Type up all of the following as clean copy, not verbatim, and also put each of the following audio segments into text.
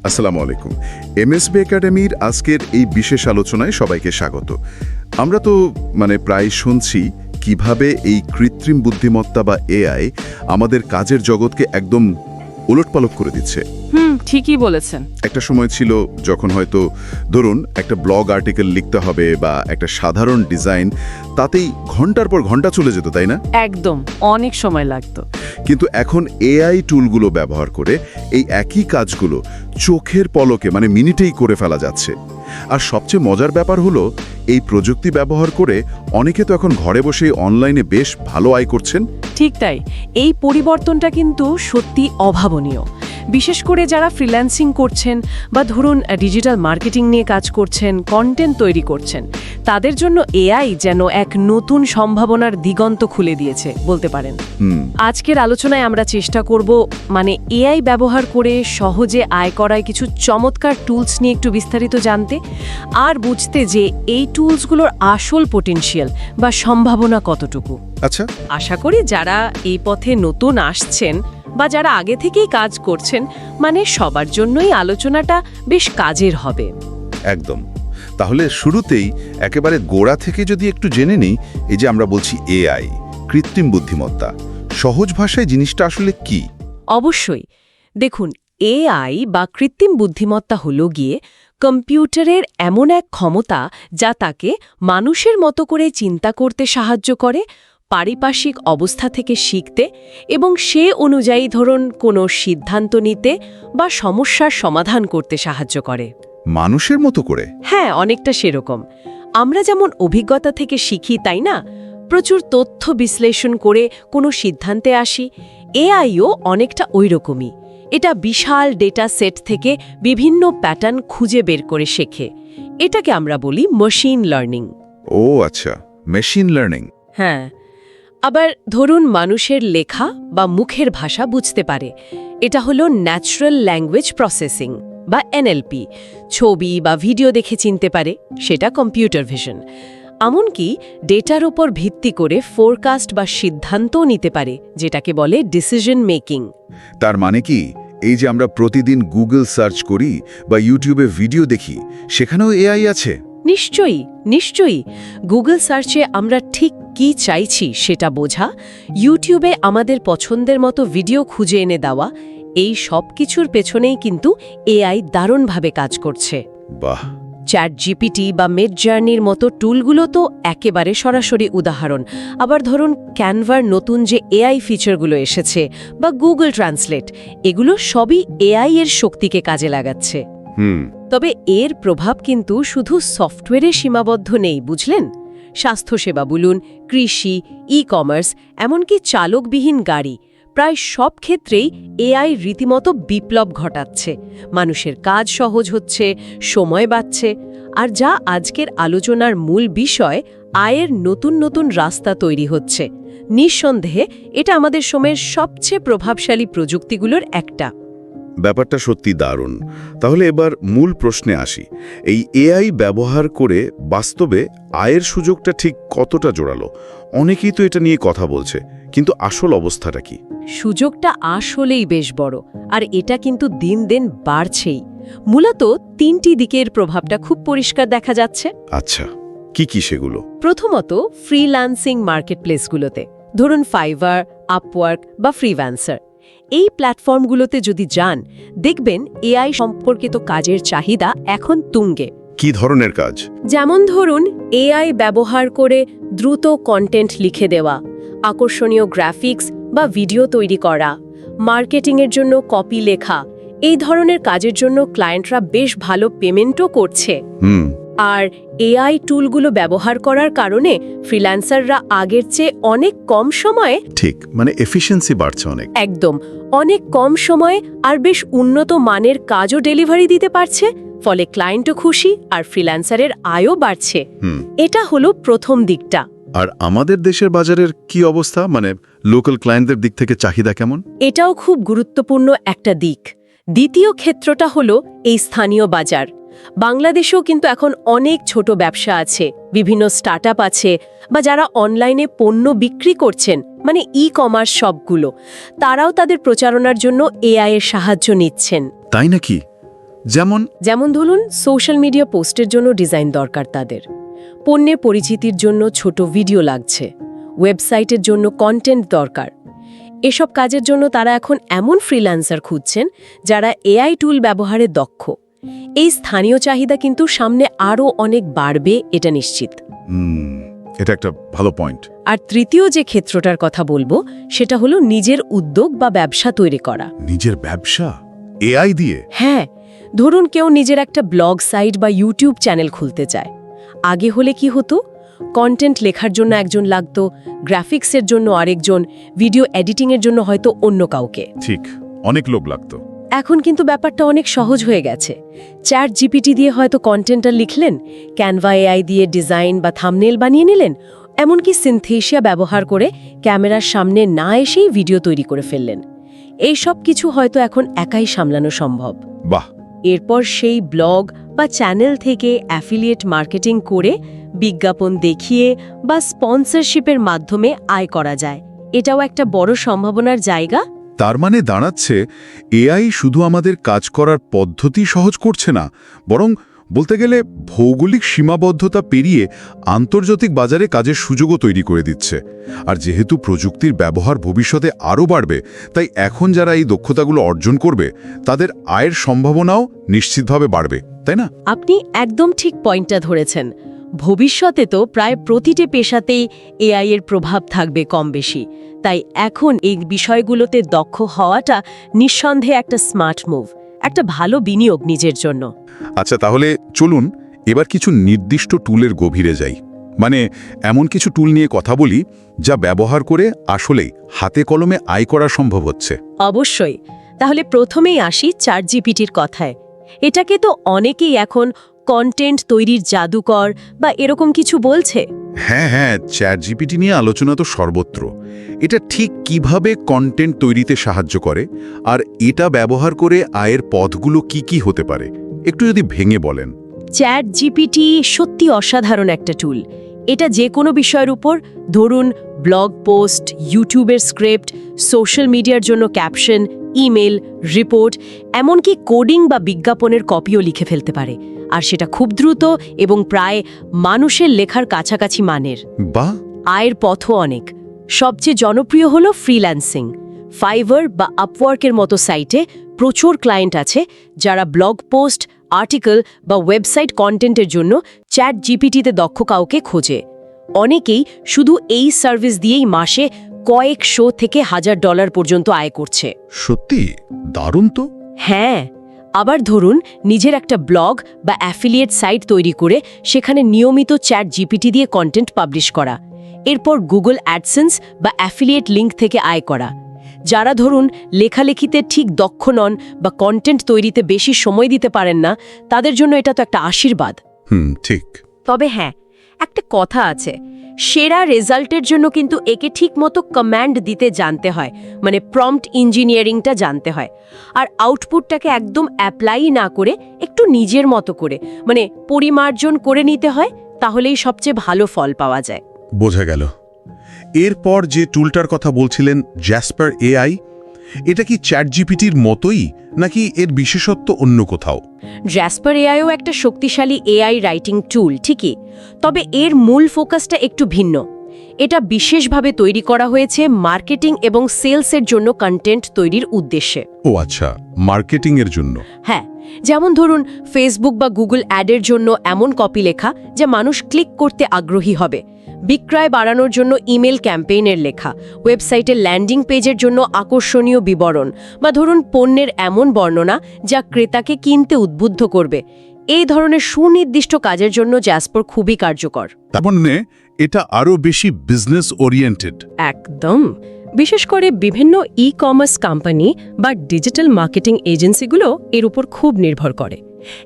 আসসালামু আলাইকুম। এমএসবি একাডেমির আজকের এই বিশেষ আলোচনায় সবাইকে স্বাগত। আমরা তো প্রায় শুনছি কিভাবে এই কৃত্রিম বুদ্ধিমত্তা বা এআই আমাদের কাজের জগৎকে একদম উলটপালট করে দিচ্ছে। ঠিকই বলেছেন। একটা সময় ছিল যখন হয়তো ধরুন একটা ব্লগ আর্টিকেল লিখতে হবে বা একটা সাধারণ ডিজাইন, তাতেই ঘন্টার পর ঘন্টা চলে যেত, তাই না? একদম, অনেক সময় লাগতো। কিন্তু এখন এআই টুলগুলো ব্যবহার করে এই একই কাজগুলো চোখের পলকে মিনিটেই করে ফেলা যাচ্ছে। আর সবচেয়ে মজার ব্যাপার হলো এই প্রযুক্তি ব্যবহার করে অনেকে তো এখন ঘরে বসেই অনলাইনে বেশ ভালো আয় করছেন। ঠিক তাই, এই পরিবর্তনটা কিন্তু সত্যি অভাবনীয়। বিশেষ করে যারা ফ্রিল্যান্সিং করছেন বা ধরুন ডিজিটাল মার্কেটিং নিয়ে কাজ করছেন, কন্টেন্ট তৈরি করছেন, তাদের জন্য এআই যেন এক নতুন সম্ভাবনার দিগন্ত খুলে দিয়েছে বলতে পারেন। আজকের আলোচনায় আমরা চেষ্টা করব এআই ব্যবহার করে সহজে আয় করায় কিছু চমৎকার টুলস নিয়ে একটু বিস্তারিত জানতে আর বুঝতে যে এই টুলসগুলোর আসল পোটেনশিয়াল বা সম্ভাবনা কতটুকু। আচ্ছা, আশা করি যারা এই পথে নতুন আসছেন বা যারা আগে থেকেই কাজ করছেন সবার জন্যই আলোচনাটা বেশ কাজের হবে। একদম। তাহলে শুরুতেই একেবারে গোড়া থেকে যদি একটু জেনে নিই, এই যে আমরা বলছি এআই, কৃত্রিম বুদ্ধিমত্তা, সহজ ভাষায় জিনিসটা আসলে কি? অবশ্যই। দেখুন, এআই বা কৃত্রিম বুদ্ধিমত্তা হলো গিয়ে কম্পিউটারের এমন এক ক্ষমতা যা তাকে মানুষের মতো করে চিন্তা করতে সাহায্য করে, পারিপার্শ্বিক অবস্থা থেকে শিখতে এবং সে অনুযায়ী ধরুন কোনো সিদ্ধান্ত নিতে বা সমস্যার সমাধান করতে সাহায্য করে। মানুষের মতো করে? হ্যাঁ, অনেকটা সেরকম। আমরা যেমন অভিজ্ঞতা থেকে শিখি, তাই না? প্রচুর তথ্য বিশ্লেষণ করে কোনো সিদ্ধান্তে আসি, এআইও অনেকটা ওইরকমই। এটা বিশাল ডেটা সেট থেকে বিভিন্ন প্যাটার্ন খুঁজে বের করে শেখে। এটাকে আমরা বলি মেশিন লার্নিং। ও আচ্ছা, মেশিন লার্নিং। হ্যাঁ, আবার ধরুন মানুষের লেখা বা মুখের ভাষা বুঝতে পারে, এটা হলো ন্যাচারাল ল্যাঙ্গুয়েজ প্রসেসিং বা এনএলপি। ছবি বা ভিডিও দেখে চিনতে পারে, সেটা কম্পিউটার ভিশন। এমনকি ডেটার উপর ভিত্তি করে ফোরকাস্ট বা সিদ্ধান্তও নিতে পারে, যেটাকে বলে ডিসিশন মেকিং। তার মানে কি এই যে আমরা প্রতিদিন গুগল সার্চ করি বা ইউটিউবে ভিডিও দেখি, সেখানেও এআই আছে? নিশ্চয়ই, নিশ্চয়ই। গুগল সার্চে আমরা ঠিক কি চাইছি সেটা বোঝা, ইউটিউবে আমাদের পছন্দের মতো ভিডিও খুঁজে এনে দেওয়া, এই সব কিছুর পেছনেই কিন্তু এআই দারুণভাবে কাজ করছে। বাহ! চ্যাটজিপিটি বা মিডজার্নির মতো টুলগুলো তো একেবারে সরাসরি উদাহরণ। আবার ধরুন ক্যানভার নতুন যে এআই ফিচারগুলো এসেছে বা গুগল ট্রান্সলেট, এগুলো সবই এআই এর শক্তিকে কাজে লাগাচ্ছে। তবে এর প্রভাব কিন্তু শুধু সফটওয়্যারে সীমাবদ্ধ নেই, বুঝলেন? স্বাস্থ্যসেবা বলুন, কৃষি, ই কমার্স, এমনকি চালকবিহীন গাড়ি, প্রায় সব ক্ষেত্রেই এআই রীতিমতো বিপ্লব ঘটাচ্ছে। মানুষের কাজ সহজ হচ্ছে, সময় বাঁচছে, আর যা আজকের আলোচনার মূল বিষয়, আয়ের নতুন নতুন রাস্তা তৈরি হচ্ছে। নিঃসন্দেহে এটা আমাদের সময়ের সবচেয়ে প্রভাবশালী প্রযুক্তিগুলোর একটা। ব্যাপারটা সত্যি দারুণ। তাহলে এবার মূল প্রশ্নে আসি। এই এআই ব্যবহার করে বাস্তবে আয়ের সুযোগটা ঠিক কতটা জোরালো? অনেকেই তো এটা নিয়ে কথা বলছে, কিন্তু আসল অবস্থাটা কি? সুযোগটা আসলেই বেশ বড়, আর এটা কিন্তু দিন দিন বাড়ছেই। মূলত তিনটি দিকের প্রভাবটা খুব পরিষ্কার দেখা যাচ্ছে। আচ্ছা, কি কি সেগুলো? প্রথমত, ফ্রিল্যান্সিং মার্কেটপ্লেসগুলোতে, ধরুন ফাইভার, আপওয়ার্ক বা ফ্রিল্যান্সার, এই প্ল্যাটফর্মগুলোতে যদি যান, দেখবেন এআই সম্পর্কিত কাজের চাহিদা এখন তুঙ্গে। কি ধরনের কাজ? যেমন ধরুন এআই ব্যবহার করে দ্রুত কন্টেন্ট লিখে দেওয়া, আকর্ষণীয় গ্রাফিক্স বা ভিডিও তৈরি করা, মার্কেটিংয়ের জন্য কপি লেখা, এই ধরনের কাজের জন্য ক্লায়েন্টরা বেশ ভালো পেমেন্টও করছে। আর এআই টুলগুলো ব্যবহার করার কারণে ফ্রিল্যান্সাররা আগের চেয়ে অনেক কম সময়ে, ঠিক, এফিশিয়েন্সি বাড়ছে অনেক। একদম, অনেক কম সময়ে আর বেশ উন্নত মানের কাজও ডেলিভারি দিতে পারছে। ফলে ক্লায়েন্টও খুশি আর ফ্রিল্যান্সারের আয়ও বাড়ছে। এটা হলো প্রথম দিকটা। আর আমাদের দেশের বাজারের কি অবস্থা? লোকাল ক্লায়েন্টদের দিক থেকে চাহিদা কেমন? এটাও খুব গুরুত্বপূর্ণ একটা দিক। দ্বিতীয় ক্ষেত্রটা হলো এই স্থানীয় বাজার। বাংলাদেশেও কিন্তু এখন অনেক ছোট ব্যবসা আছে, বিভিন্ন স্টার্টআপ আছে, বা যারা অনলাইনে পণ্য বিক্রি করছেন, ই কমার্স সবগুলো, তারাও তাদের প্রচারণার জন্য এআই এর সাহায্য নিচ্ছেন। তাই নাকি? যেমন ধরুন সোশ্যাল মিডিয়া পোস্টের জন্য ডিজাইন দরকার তাদের, পণ্যের পরিচিতির জন্য ছোট ভিডিও লাগছে, ওয়েবসাইটের জন্য কন্টেন্ট দরকার। এসব কাজের জন্য তারা এখন এমন ফ্রিল্যান্সার খুঁজছেন যারা এআই টুল ব্যবহারে দক্ষ। এই স্থানীয় চাহিদা কিন্তু সামনে আরও অনেক বাড়বে, এটা নিশ্চিত। এটা একটা ভালো পয়েন্ট। আর তৃতীয় যে ক্ষেত্রটার কথা বলবো সেটা হলো নিজের উদ্যোগ বা ব্যবসা তৈরি করা। নিজের ব্যবসা এআই দিয়ে? হ্যাঁ, ধরুন কেউ নিজের একটা ব্লগ সাইট বা ইউটিউব চ্যানেল খুলতে চায়। আগে হলে কি হতো, কন্টেন্ট লেখার জন্য একজন লাগতো, গ্রাফিক্সের জন্য আরেকজন, ভিডিও এডিটিংয়ের জন্য হয়তো অন্য কাউকে। ঠিক, অনেক লোক লাগতো। এখন কিন্তু ব্যাপারটা অনেক সহজ হয়ে গেছে। চ্যাট জিপিটি দিয়ে হয়তো কন্টেন্টটা লিখলেন, ক্যানভা এআই দিয়ে ডিজাইন বা থাম্বনেল বানিয়ে নিলেন, এমনকি সিনথেসিয়া ব্যবহার করে ক্যামেরার সামনে না এসেই ভিডিও তৈরি করে ফেললেন। এই সব কিছু হয়তো এখন একাই সামলানো সম্ভব। বাহ! এরপর সেই ব্লগ বা চ্যানেল থেকে অ্যাফিলিয়েট মার্কেটিং করে, বিজ্ঞাপন দেখিয়ে বা স্পন্সরশিপের মাধ্যমে আয় করা যায়। এটাও একটা বড় সম্ভাবনার জায়গা। তার মানে দাঁড়াচ্ছে এআই শুধু আমাদের কাজ করার পদ্ধতি সহজ করছে না, বরং বলতে গেলে ভৌগোলিক সীমাবদ্ধতা পেরিয়ে আন্তর্জাতিক বাজারে কাজের সুযোগও তৈরি করে দিচ্ছে। আর যেহেতু প্রযুক্তির ব্যবহার ভবিষ্যতে আরও বাড়বে, তাই এখন যারা এই দক্ষতাগুলো অর্জন করবে তাদের আয়ের সম্ভাবনাও নিশ্চিতভাবে বাড়বে, তাই না? আপনি একদম ঠিক পয়েন্টটা ধরেছেন। ভবিষ্যতে তো প্রায় প্রতিটি পেশাতেই এআই এর প্রভাব থাকবে কম বেশি। তাই এখন এই বিষয়গুলোতে দক্ষ হওয়াটা নিঃসন্দেহে একটা স্মার্ট মুভ, একটা ভালো বিনিয়োগ নিজের জন্য। আচ্ছা, তাহলে চলুন এবার কিছু নির্দিষ্ট টুলের গভীরে যাই। মানে এমন কিছু টুল নিয়ে কথা বলি যা ব্যবহার করে আসলেই হাতে কলমে আয় করা সম্ভব হচ্ছে। অবশ্যই। তাহলে প্রথমেই আসি চ্যাট জিপিটির কথায়। এটাকে তো অনেকেই এখন কন্টেন্ট তৈরির জাদুকর বা এরকম কিছু বলছে। হ্যাঁ, চ্যাট জিপিটি নিয়ে আলোচনা তো সর্বত্র। এটা ঠিক কিভাবে কন্টেন্ট তৈরিতে সাহায্য করে, আর এটা ব্যবহার করে আয়ের পথগুলো কি হতে পারে, একটু যদি ভেঙে বলেন। চ্যাট জিপিটি সত্যি অসাধারণ একটা টুল। এটা যে কোনো বিষয়ের উপর, ধরুন ব্লগ পোস্ট, ইউটিউবের স্ক্রিপ্ট, সোশ্যাল মিডিয়ার জন্য ক্যাপশন, ইমেল, রিপোর্ট, এমনকি কোডিং বা বিজ্ঞাপনের কপিও লিখে ফেলতে পারে। আর সেটা খুব দ্রুত এবং প্রায় মানুষের লেখার কাছাকাছি মানের। বাহ! আয়ের পথও অনেক। সবচেয়ে জনপ্রিয় হলো ফ্রিল্যান্সিং। ফাইভার বা আপওয়ার্কের মতো সাইটে প্রচুর ক্লায়েন্ট আছে যারা ব্লগ পোস্ট, আর্টিকেল বা ওয়েবসাইট কন্টেন্টের জন্য চ্যাট জিপিটিতে দক্ষ কাউকে খোঁজে। অনেকেই শুধু এই সার্ভিস দিয়েই মাসে কয়েকশো থেকে $1000 পর্যন্ত আয় করছে। সত্যি দারুণ তো। হ্যাঁ, আবার ধরুন নিজের একটা ব্লগ বা অ্যাফিলিয়েট সাইট তৈরি করে সেখানে নিয়মিত চ্যাট জিপিটি দিয়ে কন্টেন্ট পাবলিশ করা, এরপর গুগল অ্যাডসেন্স বা অ্যাফিলিয়েট লিঙ্ক থেকে আয় করা। যারা ধরুন লেখালেখিতে ঠিক দক্ষ নন বা কন্টেন্ট তৈরিতে বেশি সময় দিতে পারেন না, তাদের জন্য এটা তো একটা আশীর্বাদ। ঠিক। তবে হ্যাঁ, একটা কথা আছে, সেরা রেজাল্টের জন্য কিন্তু একে ঠিকমতো কমান্ড দিতে জানতে হয়, মানে প্রম্পট ইঞ্জিনিয়ারিংটা জানতে হয়। আর আউটপুটটাকে একদম অ্যাপ্লাই না করে একটু নিজের মতো করে, মানে পরিমার্জন করে নিতে হয়, তাহলেই সবচেয়ে ভালো ফল পাওয়া যায়। বোঝা গেল। এরপর যে টুলটার কথা বলছিলেন, জ্যাসপার এআই, এটা কি চ্যাট জিপিটির মতোই নাকি এর বিশেষত্ব অন্য কোথাও? জ্যাসপার এআইও একটা শক্তিশালী এআই রাইটিং টুল ঠিকই, তবে এর মূল ফোকাসটা একটু ভিন্ন। এটা বিশেষভাবে তৈরি করা হয়েছে মার্কেটিং এবং সেলসের জন্য কন্টেন্ট তৈরির উদ্দেশ্যে। ও আচ্ছা, মার্কেটিং এর জন্য। হ্যাঁ, যেমন ধরুন ফেসবুক বা গুগল অ্যাডের জন্য এমন কপি লেখা যা মানুষ ক্লিক করতে আগ্রহী হবে, বিক্রয় বাড়ানোর জন্য ইমেল ক্যাম্পেইনের লেখা, ওয়েবসাইটের ল্যান্ডিং পেজের জন্য আকর্ষণীয় বিবরণ, বা ধরুন পণ্যের এমন বর্ণনা যা ক্রেতাকে কিনতে উদ্বুদ্ধ করবে। এই ধরনের সুনির্দিষ্ট কাজের জন্য জ্যাসপার খুবই কার্যকর। তার মানে এটা আরও বেশি বিজনেস ওরিয়েন্টেড। একদম। বিশেষ করে বিভিন্ন ই কমার্স কোম্পানি বা ডিজিটাল মার্কেটিং এজেন্সিগুলো এর উপর খুব নির্ভর করে।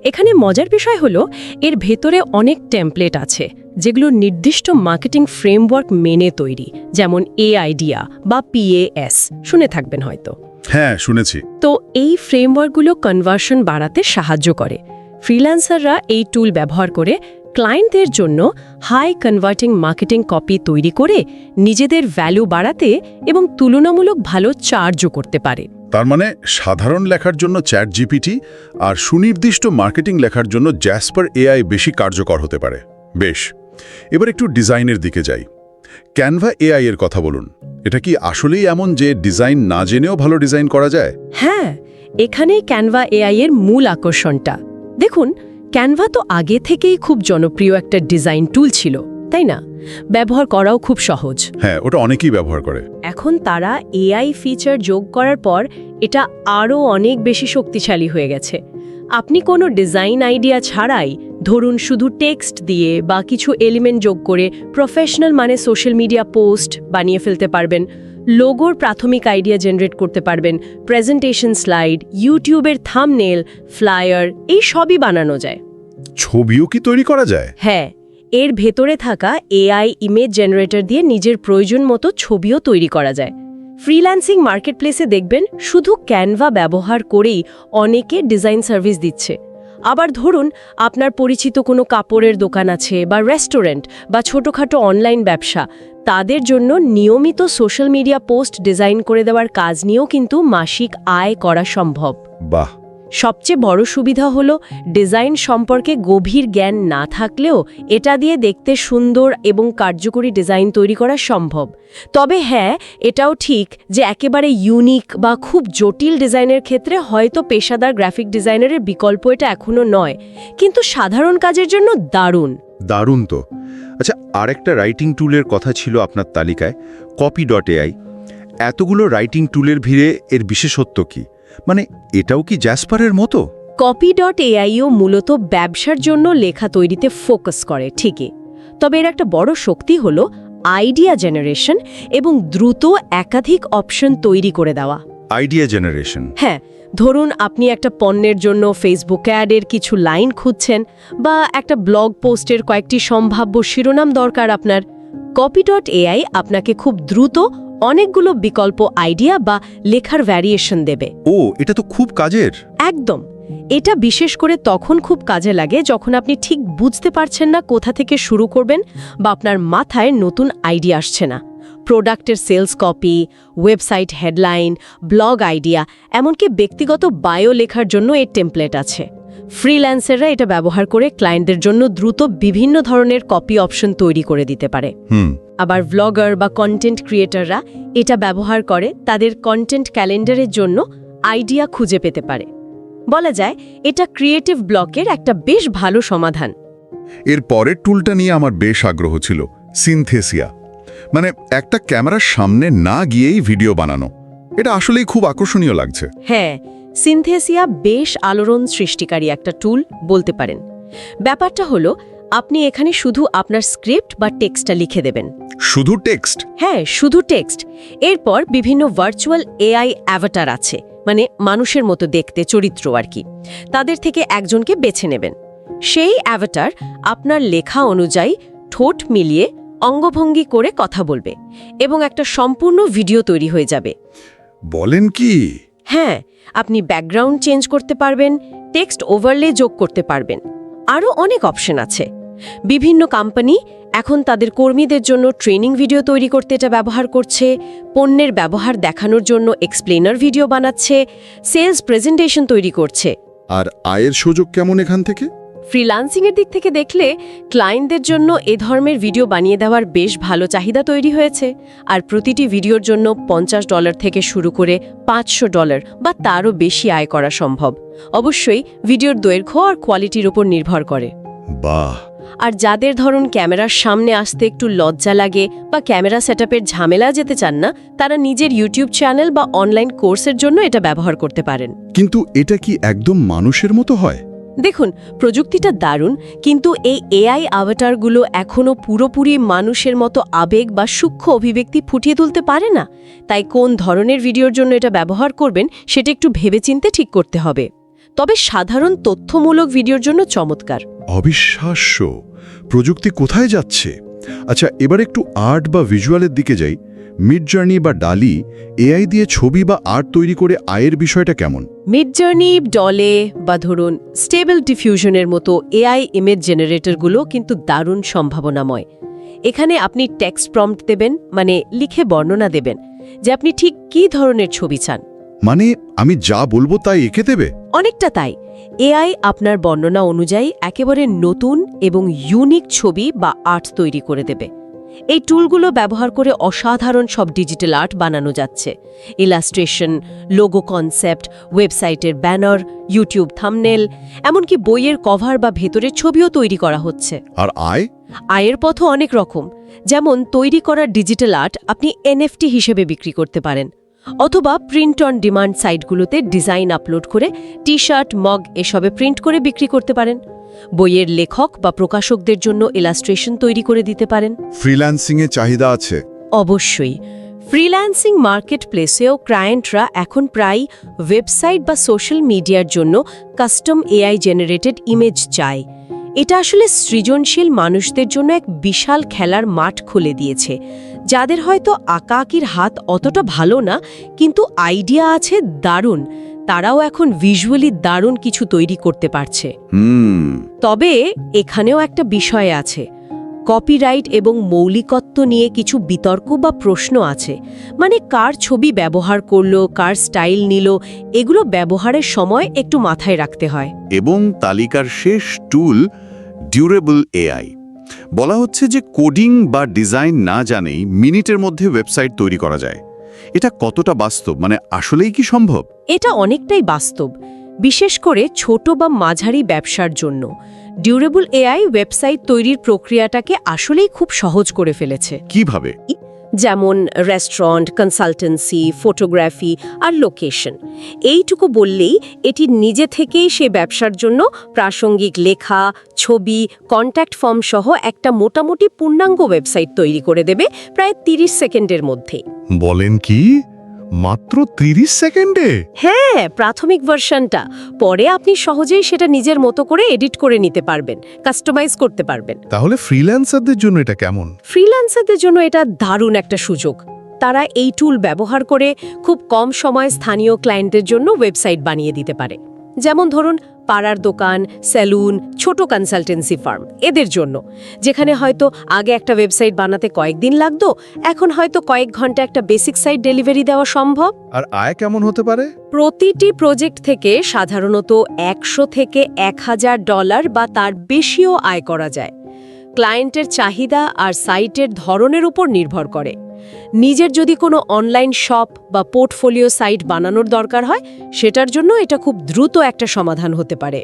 এখানে মজার বিষয় হলো এর ভেতরে অনেক টেমপ্লেট আছে যেগুলো নির্দিষ্ট মার্কেটিং ফ্রেমওয়ার্ক মেনে তৈরি, যেমন এআইডিয়া বা PAS, শুনে থাকবেন হয়তো। হ্যাঁ, শুনেছি। তো এই ফ্রেমওয়ার্কগুলো কনভার্সন বাড়াতে সাহায্য করে। ফ্রিল্যান্সাররা এই টুল ব্যবহার করে ক্লায়েন্টদের জন্য হাই কনভার্টিং মার্কেটিং কপি তৈরি করে নিজেদের ভ্যালু বাড়াতে এবং তুলনামূলক ভালো চার্জও করতে পারে। তার মানে সাধারণ লেখার জন্য চ্যাট জিপিটি আর সুনির্দিষ্ট মার্কেটিং লেখার জন্য জ্যাসপার এআই বেশি কার্যকর হতে পারে। বেশ, এবার একটু ডিজাইনের দিকে যাই। ক্যানভা এআই এর কথা বলুন। এটা কি আসলেই এমন যে ডিজাইন না জেনেও ভালো ডিজাইন করা যায়? হ্যাঁ, এখানেই ক্যানভা এআই এর মূল আকর্ষণটা। দেখুন, ক্যানভা তো আগে থেকেই খুব জনপ্রিয় একটা ডিজাইন টুল ছিল, তাই না? ব্যবহার করাও খুব সহজ। হ্যাঁ, ওটা অনেকেই ব্যবহার করে। এখন তারা এআই ফিচার যোগ করার পর এটা আরও অনেক বেশি শক্তিশালী হয়ে গেছে। আপনি কোনো ডিজাইন আইডিয়া ছাড়াই, ধরুন শুধু টেক্সট দিয়ে বা কিছু এলিমেন্ট যোগ করে প্রফেশনাল মানে সোশ্যাল মিডিয়া পোস্ট বানিয়ে ফেলতে পারবেন, লোগোর প্রাথমিক আইডিয়া জেনারেট করতে পারবেন, প্রেজেন্টেশন স্লাইড, ইউটিউবের থাম্বনেল, ফ্লায়ার, এই সবই বানানো যায়। ছবিও কি তৈরি করা যায়? হ্যাঁ, এর ভেতরে থাকা এআই ইমেজ জেনারেটর দিয়ে নিজের প্রয়োজন মতো ছবিও তৈরি করা যায়। ফ্রিল্যান্সিং মার্কেটপ্লেসে দেখবেন শুধু ক্যানভা ব্যবহার করেই অনেকে ডিজাইন সার্ভিস দিচ্ছে। আবার ধরুন আপনার পরিচিত কোনো কাপড়ের দোকান আছে বা রেস্টুরেন্ট বা ছোটখাটো অনলাইন ব্যবসা, তাদের জন্য নিয়মিত সোশ্যাল মিডিয়া পোস্ট ডিজাইন করে দেওয়ার কাজ নিয়েও কিন্তু মাসিক আয় করা সম্ভব। বাহ! সবচেয়ে বড় সুবিধা হলো ডিজাইন সম্পর্কে গভীর জ্ঞান না থাকলেও এটা দিয়ে দেখতে সুন্দর এবং কার্যকরী ডিজাইন তৈরি করা সম্ভব। তবে হ্যাঁ, এটাও ঠিক যে একেবারে ইউনিক বা খুব জটিল ডিজাইনের ক্ষেত্রে হয়তো পেশাদার গ্রাফিক ডিজাইনারের বিকল্প এটা এখনও নয়, কিন্তু সাধারণ কাজের জন্য দারুণ। দারুণ তো। আচ্ছা, আরেকটা রাইটিং টুলের কথা ছিল আপনার তালিকায়, কপি.এআই। এতগুলো রাইটিং টুলের ভিড়ে এর বিশেষত্ব কি? মানে এটাও কি জ্যাসপারের মতো? কপি.এআইও মূলত ব্যবসার জন্য লেখা তৈরিতে ফোকাস করে ঠিকই, তবে এর একটা বড় শক্তি হলো আইডিয়া জেনারেশন এবং দ্রুত একাধিক অপশন তৈরি করে দেওয়া। Idea generation? হ্যাঁ, ধরুন আপনি একটা পণ্যের জন্য ফেসবুক অ্যাডের কিছু লাইন খুঁজছেন বা একটা ব্লগ পোস্টের কয়েকটি সম্ভাব্য শিরোনাম দরকার আপনার। কপি.এআই আপনাকে খুব দ্রুত অনেকগুলো বিকল্প আইডিয়া বা লেখার ভ্যারিয়েশন দেবে। ও, এটা তো খুব কাজের। একদম। এটা বিশেষ করে তখন খুব কাজে লাগে যখন আপনি ঠিক বুঝতে পারছেন না কোথা থেকে শুরু করবেন বা আপনার মাথায় নতুন আইডিয়া আসছে না। প্রোডাক্টের sales copy, website headline, blog idea, এমনকি ব্যক্তিগত বায়ো লেখার জন্য এর টেমপ্লেট আছে। ফ্রিল্যান্সাররা এটা ব্যবহার করে ক্লায়েন্টদের জন্য দ্রুত বিভিন্ন ধরনের কপি অপশন তৈরি করে দিতে পারে। আবার ব্লগার বা কন্টেন্ট ক্রিয়েটররা এটা ব্যবহার করে তাদের কন্টেন্ট ক্যালেন্ডারের জন্য আইডিয়া খুঁজে পেতে পারে। বলা যায় এটা ক্রিয়েটিভ ব্লকের একটা বেশ ভালো সমাধান। এর পরের টুলটা নিয়ে আমার বেশ আগ্রহ ছিল, সিনথেসিয়া। মানে একটা ক্যামেরার সামনে না গিয়েই ভিডিও বানানো। এটা আসলেই খুব আকর্ষণীয় লাগছে। হ্যাঁ, সিনথেসিয়া বেশ আলোড়ন সৃষ্টিকারী একটা টুল বলতে পারেন। ব্যাপারটা হলো আপনি এখানে শুধু আপনার স্ক্রিপ্ট বা টেক্সটটা লিখে দেবেন। শুধু টেক্সট? হ্যাঁ, শুধু টেক্সট। এরপর বিভিন্ন ভার্চুয়াল এআই অ্যাভাটার আছে, মানে মানুষের মতো দেখতে চরিত্র আর কি। তাদের থেকে একজনকে বেছে নেবেন। সেই অ্যাভাটার আপনার লেখা অনুযায়ী ঠোঁট মিলিয়ে অঙ্গভঙ্গি করে কথা বলবে এবং একটা সম্পূর্ণ ভিডিও তৈরি হয়ে যাবে। বলেন কি? হ্যাঁ, আপনি ব্যাকগ্রাউন্ড চেঞ্জ করতে পারবেন, টেক্সট ওভারলে যোগ করতে পারবেন। আরও অনেক অপশন আছে। বিভিন্ন কোম্পানি এখন তাদের কর্মীদের জন্য ট্রেনিং ভিডিও তৈরি করতে এটা ব্যবহার করছে, পণ্যের ব্যবহার দেখানোর জন্য এক্সপ্লেনার ভিডিও বানাচ্ছে, সেলস প্রেজেন্টেশন তৈরি করছে। আর আয়ের সুযোগ কেমন এখান থেকে? ফ্রিল্যান্সিংয়ের দিক থেকে দেখলে ক্লায়েন্টদের জন্য এ ধরনের ভিডিও বানিয়ে দেওয়ার বেশ ভালো চাহিদা তৈরি হয়েছে। আর প্রতিটি ভিডিওর জন্য $50 থেকে শুরু করে $500 বা তারও বেশি আয় করা সম্ভব। অবশ্যই ভিডিওর দৈর্ঘ্য আর কোয়ালিটির উপর নির্ভর করে। বাহ! আর যাদের ধরুন ক্যামেরার সামনে আসতে একটু লজ্জা লাগে বা ক্যামেরা সেটআপের ঝামেলা যেতে চান না, তারা নিজের ইউটিউব চ্যানেল বা অনলাইন কোর্সের জন্য এটা ব্যবহার করতে পারেন। কিন্তু এটা কি একদম মানুষের মতো হয়? দেখুন, প্রযুক্তিটা দারুণ, কিন্তু এই এআই অ্যাভাটারগুলো এখনও পুরোপুরি মানুষের মতো আবেগ বা সূক্ষ্ম অভিব্যক্তি ফুটিয়ে তুলতে পারে না। তাই কোন ধরনের ভিডিওর জন্য এটা ব্যবহার করবেন সেটা একটু ভেবেচিন্তে ঠিক করতে হবে। তবে সাধারণ তথ্যমূলক ভিডিওর জন্য চমৎকার। অবিশ্বাস্য! প্রযুক্তি কোথায় যাচ্ছে! আচ্ছা, এবার একটু আর্ট বা ভিজুয়ালের দিকে যাই। মিডজার্নি বা ডালি এআই দিয়ে ছবি বা আর্ট তৈরি করে আয়ের বিষয়টা কেমন? মিডজার্নি, ডলে বা ধরুন স্টেবল ডিফিউশনের মতো এআই ইমেজ জেনারেটরগুলো কিন্তু দারুণ সম্ভাবনাময়। এখানে আপনি টেক্সট প্রম্পট দেবেন, মানে লিখে বর্ণনা দেবেন যে আপনি ঠিক কী ধরনের ছবি চান। মানে আমি যা বলবো তাই এঁকে দেবে? অনেকটা তাই। এআই আপনার বর্ণনা অনুযায়ী একেবারে নতুন এবং ইউনিক ছবি বা আর্ট তৈরি করে দেবে। এই টুলগুলো ব্যবহার করে অসাধারণ সব ডিজিটাল আর্ট বানানো যাচ্ছে। ইলাস্ট্রেশন, লোগো কনসেপ্ট, ওয়েবসাইটের ব্যানার, ইউটিউব থাম্বনেল, এমনকি বইয়ের কভার বা ভেতরের ছবিও তৈরি করা হচ্ছে। আর আয়? আয়ের পথও অনেক রকম। যেমন তৈরি করা ডিজিটাল আর্ট আপনি এনএফটি হিসেবে বিক্রি করতে পারেন, অথবা প্রিন্ট অন ডিমান্ড সাইটগুলোতে ডিজাইন আপলোড করে টি-শার্ট, মগ এসবে প্রিন্ট করে বিক্রি করতে পারেন। বইয়ের লেখক বা প্রকাশকদের জন্য ইলাস্ট্রেশন তৈরি করে দিতে পারেন। ফ্রিল্যান্সিংয়ে চাহিদা আছে? অবশ্যই। ফ্রিল্যান্সিং মার্কেট প্লেসেও ক্লায়েন্টরা এখন প্রায় ওয়েবসাইট বা সোশ্যাল মিডিয়ার জন্য কাস্টম এআই জেনারেটেড ইমেজ চায়। এটা আসলে সৃজনশীল মানুষদের জন্য এক বিশাল খেলার মাঠ খুলে দিয়েছে। যাদের হয়তো আঁকাআঁকির হাত অতটা ভালো না, কিন্তু আইডিয়া আছে দারুণ, তারাও এখন ভিজুয়ালি দারুণ কিছু তৈরি করতে পারছে। তবে এখানেও একটা বিষয় আছে। কপিরাইট এবং মৌলিকত্ব নিয়ে কিছু বিতর্ক বা প্রশ্ন আছে। মানে কার ছবি ব্যবহার করলো, কার স্টাইল নিল, এগুলো ব্যবহারের সময় একটু মাথায় রাখতে হয়। এবং তালিকার শেষ টুল ডিউরেবল এআই। বলা হচ্ছে যে কোডিং বা ডিজাইন না জানেই মিনিটের মধ্যে ওয়েবসাইট তৈরি করা যায়। এটা কতটা বাস্তব, মানে আসলেই কি সম্ভব? এটা অনেকটাই বাস্তব, বিশেষ করে ছোট বা মাঝারি ব্যবসার জন্য। ডিউরেবল এআই ওয়েবসাইট তৈরির প্রক্রিয়াটাকে আসলেই খুব সহজ করে ফেলেছে। কিভাবে? যেমন রেস্টুরেন্ট, কনসালটেন্সি, ফটোগ্রাফি আর লোকেশন। এইটুকু বললেই এটি নিজে থেকেই সে ব্যবসার জন্য প্রাসঙ্গিক লেখা, ছবি, কন্ট্যাক্ট ফর্ম সহ একটা মোটামুটি পূর্ণাঙ্গ ওয়েবসাইট তৈরি করে দেবে প্রায় 30 সেকেন্ডের মধ্যে। বলেন কি, মাত্র 30 সেকেন্ডে? হ্যাঁ, প্রাথমিক ভার্সনটা। পরে আপনি সহজেই সেটা নিজের মতো করে এডিট করে নিতে পারবেন, কাস্টমাইজ করতে পারবেন। তাহলে ফ্রিল্যান্সারদের জন্য এটা কেমন? ফ্রিল্যান্সারদের জন্য এটা দারুণ একটা সুযোগ। তারা এই টুল ব্যবহার করে খুব কম সময়ে স্থানীয় ক্লায়েন্টের জন্য ওয়েবসাইট বানিয়ে দিতে পারে। যেমন ধরুন পাড়ার দোকান, সেলুন, ছোট কনসালটেন্সি ফার্ম, এদের জন্য যেখানে হয়তো আগে একটা ওয়েবসাইট বানাতে কয়েকদিন লাগতো, এখন হয়তো কয়েক ঘন্টা একটা বেসিক সাইট ডেলিভারি দেওয়া সম্ভব। আর আয় কেমন হতে পারে? প্রতিটি প্রজেক্ট থেকে সাধারণত $100 থেকে $1000 বা তার বেশিও আয় করা যায়। ক্লায়েন্টের চাহিদা আর সাইটের ধরনের উপর নির্ভর করে। নিজের যদি কোনো অনলাইন শপ বা পোর্টফোলিও সাইট বানানোর দরকার হয়, সেটার জন্য এটা খুব দ্রুত একটা সমাধান হতে পারে।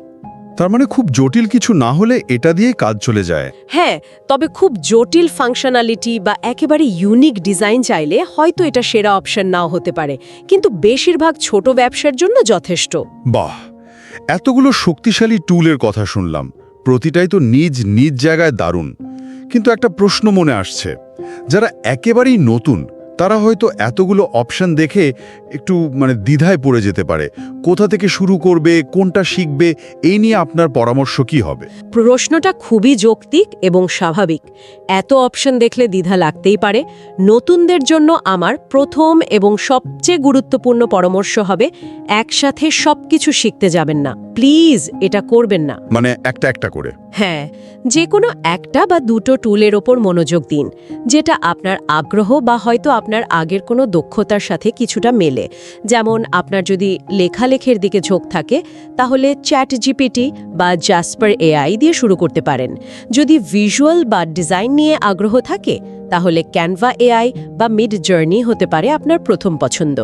তার মানে খুব জটিল কিছু না হলে এটা দিয়েই কাজ চলে যায়। হ্যাঁ, তবে খুব জটিল ফাংশনালিটি বা একেবারে ইউনিক ডিজাইন চাইলে হয়তো এটা সেরা অপশন নাও হতে পারে, কিন্তু বেশিরভাগ ছোট ব্যবসার জন্য যথেষ্ট। বাহ, এতগুলো শক্তিশালী টুলের কথা শুনলাম, প্রতিটাই তো নিজ নিজ জায়গায় দারুণ। কিন্তু একটা প্রশ্ন মনে আসছে, যারা একেবারেই নতুন তারা হয়তো এতগুলো অপশন দেখে একটু দ্বিধায় পড়ে যেতে পারে। কোথা থেকে শুরু করবে, কোনটা শিখবে, এই নিয়ে আপনার পরামর্শ কি হবে? প্রশ্নটা খুবই যৌক্তিক এবং স্বাভাবিক। এত অপশন দেখলে দ্বিধা লাগতেই পারে। নতুনদের জন্য আমার প্রথম এবং সবচেয়ে গুরুত্বপূর্ণ পরামর্শ হবে, একসাথে সবকিছু শিখতে যাবেন না। প্লিজ এটা করবেন না। একটা একটা করে? হ্যাঁ, যে কোনো একটা বা দুটো টুলের ওপর মনোযোগ দিন, যেটা আপনার আগ্রহ বা হয়তো আপনার আগের কোনো দক্ষতার সাথে কিছুটা মেলে। যেমন আপনার যদি লেখালেখির দিকে ঝোঁক থাকে, তাহলে চ্যাটজিপিটি বা জাসপার এআই দিয়ে শুরু করতে পারেন। যদি ভিজুয়াল বা ডিজাইন নিয়ে আগ্রহ থাকে, তাহলে ক্যানভা এআই বা মিড জার্নি হতে পারে আপনার প্রথম পছন্দ।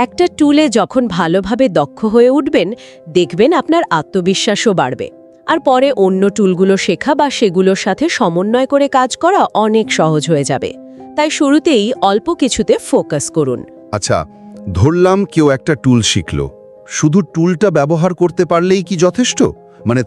একটা টুলে যখন ভালোভাবে দক্ষ হয়ে উঠবেন, দেখবেন আপনার আত্মবিশ্বাসও বাড়বে। আর পরে অন্য টুলগুলো শেখা বা সেগুলোর সাথে সমন্বয় করে কাজ করা অনেক সহজ হয়ে যাবে। তাই শুরুতেই অল্প কিছুতে ফোকাস করুন। আচ্ছা, ধরলাম কেউ একটা টুল শিখল, শুধু টুলটা ব্যবহার করতে পারলেই কি যথেষ্ট?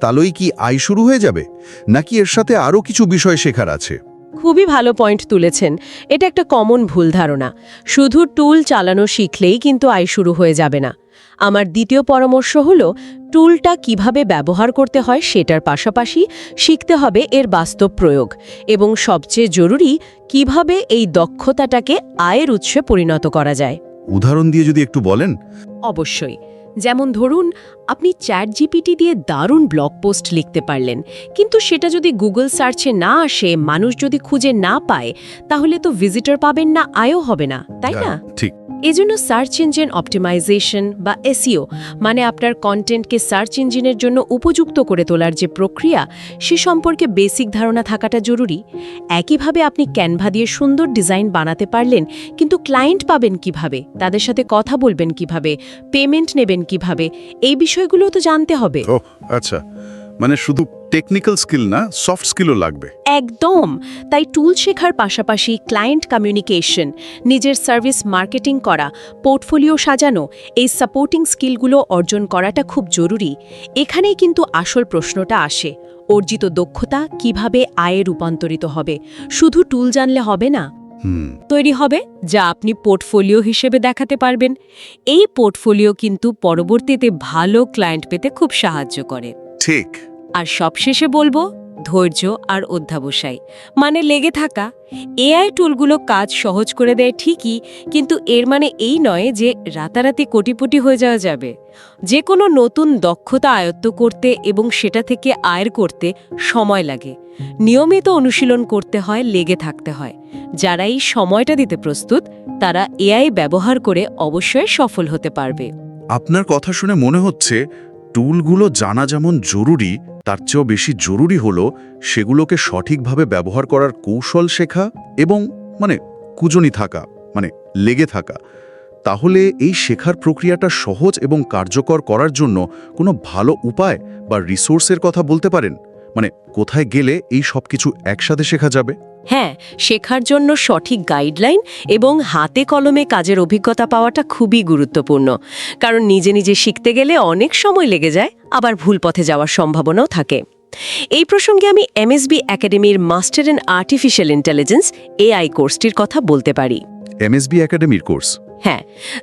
তাহলেই কি আয় শুরু হয়ে যাবে, নাকি এর সাথে আরও কিছু বিষয় শেখার আছে? খুবই ভালো পয়েন্ট তুলেছেন। এটা একটা কমন ভুল ধারণা। শুধু টুল চালানো শিখলেই কিন্তু আয় শুরু হয়ে যাবে না। আমার দ্বিতীয় পরামর্শ হলো, টুলটা কিভাবে ব্যবহার করতে হয় সেটার পাশাপাশি শিখতে হবে এর বাস্তব প্রয়োগ, এবং সবচেয়ে জরুরি, কিভাবে এই দক্ষতাটাকে আয়ের উৎসে পরিণত করা যায়। উদাহরণ দিয়ে যদি একটু বলেন। অবশ্যই। যেমন ধরুন, আপনি চ্যাটজিপিটি দিয়ে দারুণ ব্লগ পোস্ট লিখতে পারলেন, কিন্তু সেটা যদি গুগল সার্চে না আসে, মানুষ যদি খুঁজে না পায়, তাহলে তো ভিজিটর পাবেন না, আয়ও হবে না, তাই না? ঠিক। এজন্য সার্চ ইঞ্জিন অপটিমাইজেশন বা এসইও মানে আপনার কন্টেন্টকে সার্চ ইঞ্জিনের জন্য উপযুক্ত করে তোলার যে প্রক্রিয়া সে সম্পর্কে বেসিক ধারণা থাকাটা জরুরি। একইভাবে আপনি ক্যানভা দিয়ে সুন্দর ডিজাইন বানাতে পারলেন, কিন্তু ক্লায়েন্ট পাবেন কিভাবে, তাদের সাথে কথা বলবেন কিভাবে, পেমেন্ট নেবেন কিভাবে, এই বিষয়গুলো তো জানতে হবে। ও আচ্ছা, মানে শুধু টেকনিক্যাল স্কিল না, সফট স্কিলও লাগবে। একদম। তাই টুল শেখার পাশাপাশি ক্লায়েন্ট কমিউনিকেশন, নিজের সার্ভিস মার্কেটিং করা, পোর্টফোলিও সাজানো, এই সাপোর্টিং স্কিলগুলো অর্জন করাটা খুব জরুরি। এখানেই কিন্তু আসল প্রশ্নটা আসে, অর্জিত দক্ষতা কিভাবে আয়ে রূপান্তরিত হবে। শুধু টুল জানলে হবে না, তৈরি হবে যা আপনি পোর্টফোলিও হিসেবে দেখাতে পারবেন। এই পোর্টফোলিও কিন্তু পরবর্তীতে ভালো ক্লায়েন্ট পেতে খুব সাহায্য করে। ঠিক। আর সবশেষে বলবো ধৈর্য আর অধ্যাবসায়, মানে লেগে থাকা। এআই টুলগুলো কাজ সহজ করে দেয় ঠিকই, কিন্তু এর মানে এই নয় যে রাতারাতি কোটিপতি হয়ে যাওয়া যাবে। যে কোনো নতুন দক্ষতা আয়ত্ত করতে এবং সেটা থেকে আয়ের করতে সময় লাগে। নিয়মিত অনুশীলন করতে হয়, লেগে থাকতে হয়। যারা এই সময়টা দিতে প্রস্তুত তারা এআই ব্যবহার করে অবশ্যই সফল হতে পারবে। আপনার কথা শুনে মনে হচ্ছে টুলগুলো জানা যেমন জরুরি, তার চেয়েও বেশি জরুরি হলো সেগুলোকে সঠিকভাবে ব্যবহার করার কৌশল শেখা এবং কুজনি থাকা, লেগে থাকা। তাহলে এই শেখার প্রক্রিয়াটা সহজ এবং কার্যকর করার জন্য কোনো ভালো উপায় বা রিসোর্সের কথা বলতে পারেন? কোথায় গেলে এই সব কিছু একসাথে শেখা যাবে? হ্যাঁ, শেখার জন্য সঠিক গাইডলাইন এবং হাতে কলমে কাজের অভিজ্ঞতা পাওয়াটা খুবই গুরুত্বপূর্ণ। কারণ নিজে নিজে শিখতে গেলে অনেক সময় লেগে যায়, আবার ভুল পথে যাওয়ার সম্ভাবনাও থাকে। এই প্রসঙ্গে আমি এমএসবি একাডেমির master in artificial intelligence AI কোর্সটির কথা বলতে পারি। এমএসবি একাডেমির কোর্স? হ্যাঁ,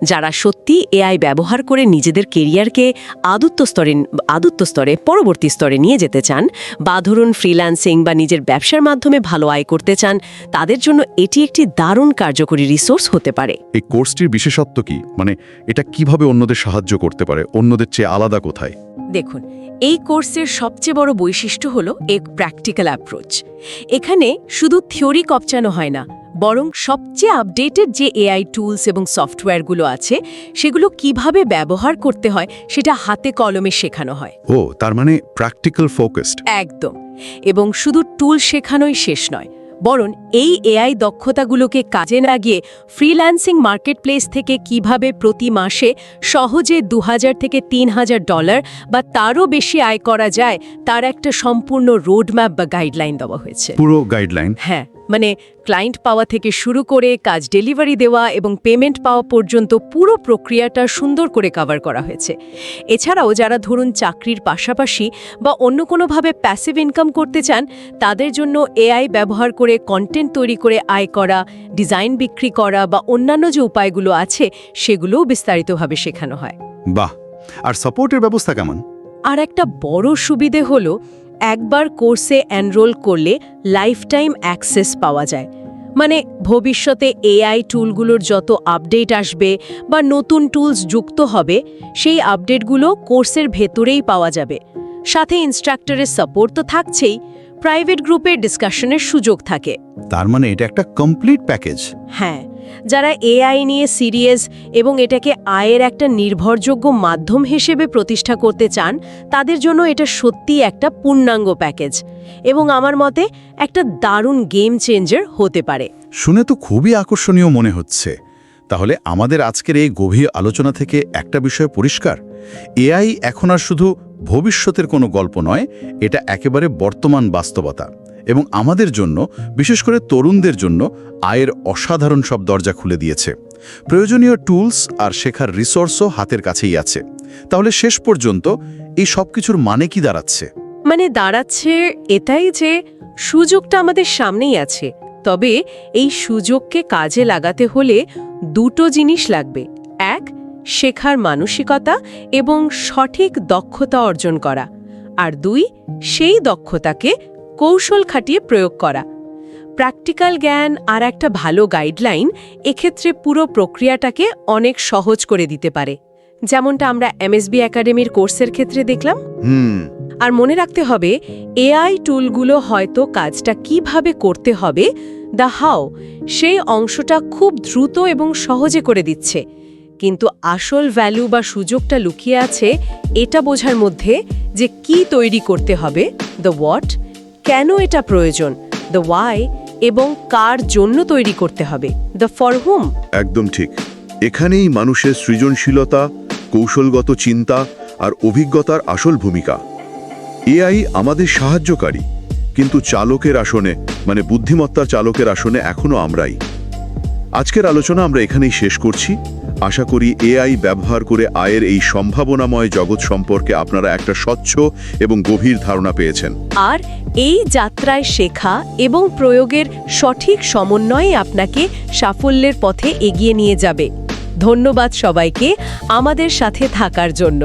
যারা সত্যি এআই ব্যবহার করে নিজেদের কেরিয়ারকে আদত্ত স্তরে পরবর্তী স্তরে নিয়ে যেতে চান, বা ধরুন ফ্রিল্যান্সিং বা নিজের ব্যবসার মাধ্যমে ভালো আয় করতে চান, তাদের জন্য এটি একটি দারুণ কার্যকরী রিসোর্স হতে পারে। এই কোর্সটির বিশেষত্ব কি? এটা কিভাবে অন্যদের সাহায্য করতে পারে? অন্যদের চেয়ে আলাদা কোথায়? দেখুন, এই কোর্সের সবচেয়ে বড় বৈশিষ্ট্য হলো এক প্র্যাকটিক্যাল অ্যাপ্রোচ। এখানে শুধু থিওরি কপচানো হয় না, বরং সবচেয়ে আপডেটেড যে এআই টুলস এবং সফটওয়্যারগুলো আছে সেগুলো কিভাবে ব্যবহার করতে হয় সেটা হাতে কলমে শেখানো হয়। ও, তার মানে প্র্যাকটিক্যাল ফোকাসড। একদম। এবং শুধু টুল শেখানোই শেষ নয়, বরং এই এআই দক্ষতাগুলোকে কাজে লাগিয়ে ফ্রিল্যান্সিং মার্কেটপ্লেস থেকে কিভাবে প্রতি মাসে সহজে $2000 থেকে $3000 বা তারও বেশি আয় করা যায় তার একটা সম্পূর্ণ রোডম্যাপ বা গাইডলাইন দেওয়া হয়েছে। পুরো গাইডলাইন? হ্যাঁ, ক্লায়েন্ট পাওয়া থেকে শুরু করে কাজ ডেলিভারি দেওয়া এবং পেমেন্ট পাওয়া পর্যন্ত পুরো প্রক্রিয়াটা সুন্দর করে কভার করা হয়েছে। এছাড়াও যারা ধরুন চাকরির পাশাপাশি বা অন্য কোনোভাবে প্যাসিভ ইনকাম করতে চান, তাদের জন্য এআই ব্যবহার করে কন্টেন্ট তৈরি করে আয় করা, ডিজাইন বিক্রি করা বা অন্যান্য যে উপায়গুলো আছে সেগুলোও বিস্তারিতভাবে শেখানো হয়। বাহ! আর সাপোর্টের ব্যবস্থা কেমন? আর একটা বড় সুবিধে হলো একবার কোর্সে এনরোল করলে লাইফ টাইম অ্যাক্সেস পাওয়া যায়। ভবিষ্যতে এআই টুলগুলোর যত আপডেট আসবে বা নতুন টুলস যুক্ত হবে, সেই আপডেটগুলো কোর্সের ভেতরেই পাওয়া যাবে। সাথে ইনস্ট্রাক্টরের সাপোর্ট তো থাকছেই, প্রাইভেট গ্রুপের ডিসকাশনের সুযোগ থাকে। তার মানে এটা একটা কমপ্লিট প্যাকেজ। হ্যাঁ, যারা এআই নিয়ে সিরিয়াস এবং এটাকে আয়ের একটা নির্ভরযোগ্য মাধ্যম হিসেবে প্রতিষ্ঠা করতে চান, তাদের জন্য এটা সত্যিই একটা পূর্ণাঙ্গ প্যাকেজ এবং আমার মতে একটা দারুণ গেম চেঞ্জার হতে পারে। শুনে তো খুবই আকর্ষণীয় মনে হচ্ছে। তাহলে আমাদের আজকের এই গভীর আলোচনা থেকে একটা বিষয় পরিষ্কার, এআই এখন আর শুধু ভবিষ্যতের কোনো গল্প নয়, এটা একেবারে বর্তমান বাস্তবতা এবং আমাদের জন্য, বিশেষ করে তরুণদের জন্য আয়ের অসাধারণ সব দরজা খুলে দিয়েছে। প্রয়োজনীয় টুলস আর শেখার রিসোর্সও হাতের কাছেই আছে। তাহলে শেষ পর্যন্ত এই সব কিছুর মানে কি দাঁড়াচ্ছে? দাঁড়াচ্ছে এটাই যে সুযোগটা আমাদের সামনেই আছে, তবে এই সুযোগকে কাজে লাগাতে হলে দুটো জিনিস লাগবে। এক, শেখার মানসিকতা এবং সঠিক দক্ষতা অর্জন করা, আর দুই, সেই দক্ষতাকে কৌশল খাটিয়ে প্রয়োগ করা। প্র্যাকটিক্যাল জ্ঞান আর একটা ভালো গাইডলাইন এক্ষেত্রে পুরো প্রক্রিয়াটাকে অনেক সহজ করে দিতে পারে, যেমনটা আমরা এমএসবি একাডেমির কোর্সের ক্ষেত্রে দেখলাম। আর মনে রাখতে হবে এআই টুলগুলো হয়তো কাজটা কিভাবে করতে হবে দ্য হাউ সেই অংশটা খুব দ্রুত এবং সহজে করে দিচ্ছে, কিন্তু আসল ভ্যালু বা সুযোগটা লুকিয়ে আছে এটা বোঝার মধ্যে যে কি তৈরি করতে হবে, দ্য হোয়াট, কেন এটা প্রয়োজন, দ্য ওয়াই, এবং কার জন্য তৈরি করতে হবে, দ্য ফর হুম। একদম ঠিক। এখানেই মানুষের সৃজনশীলতা, কৌশলগত চিন্তা আর অভিজ্ঞতার আসল ভূমিকা। এআই আমাদের সাহায্যকারী, কিন্তু চালকের আসনে মানে বুদ্ধিমত্তার চালকের আসনে এখনো আমরাই। আজকের আলোচনা আমরা এখানেই শেষ করছি। আশা করি এআই ব্যবহার করে আয়ের এই সম্ভাবনাময় জগৎ সম্পর্কে আপনারা একটা স্বচ্ছ এবং গভীর ধারণা পেয়েছেন। আর এই যাত্রায় শেখা এবং প্রয়োগের সঠিক সমন্বয়ে আপনাকে সাফল্যের পথে এগিয়ে নিয়ে যাবে। ধন্যবাদ সবাইকে আমাদের সাথে থাকার জন্য।